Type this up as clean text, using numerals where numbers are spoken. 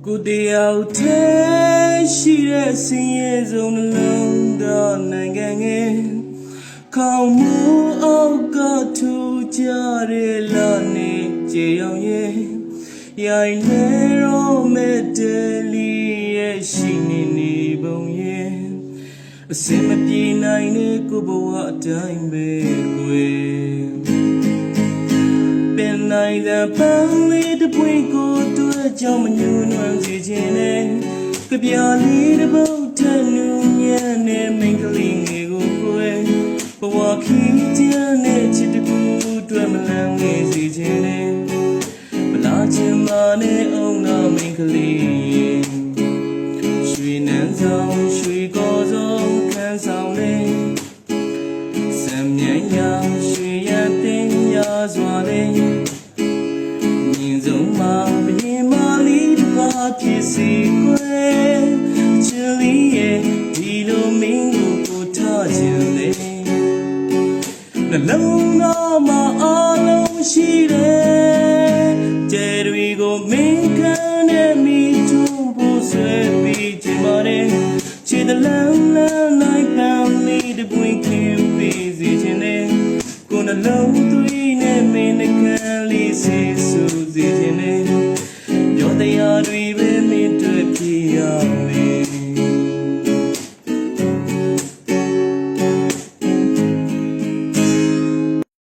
ကိုတရားထဲရှိတဲ့ဆင်းရဲဆုံးနှလုံးသားနိုင်ငံငယ်ခေါင်းမူအောက်ကထူကြတဲ့လာနေကြေအောင်ရဲ့ရိုင်လဲတော့မဲ့တယ်လီရဲ့ရှိနေပုံရဲ့အစင်မပြေနိုင်တဲ့ကိုဘဝအတိုင်းပဲကွယ်ပင်နိုင်တဲ့ပန်းလေးတစ်ပွင့်ကိုတွေ့ကြောင်မညှို့နှွမ်းစေခြင်းနဲ့ကြပြလေးတစ်ပုတ်ထနူးညံ့နဲ့မိန်းကလေးငယ်ကိုကွယ်ဘဝခီးကျန်းတဲ့ချစ်တကူတွေ့မလန်းငယ်စေခြင်းနဲ့မလာချင်ပါနဲ့အောင်နာမိန်းကလေးရွှေနန်းဆောင်ရွှေကော်ဆောင်ခံဆောင်လေစံမြန်ရာရွှေရတင်ရာစွာလေမြင်ဆုံးမှာဘရင်မလေးတစ်ပါးဖြစ်စီကွယ်ချစ်လေးရဲ့ဒီလိုမင်းကိုထားခြင်းလေနှလုံးသားမှာအလုံးရှိတယ်ကျေတွေကိုမင်းခံနဲ့မိထုံးဖို့ဆွဲပြီးချင်ပါတယ်ချစ်တဲ့လမ်းနိုင်ပန်းလေးတစ်ပွင့်ခင်ပြီးစီခြင်းနဲ့ကိုယ်နှလုံးသွေးနဲ့မင်းနှကန်းလေးစီဆူစီခြင်းနဲ့ပြောတရားတွေ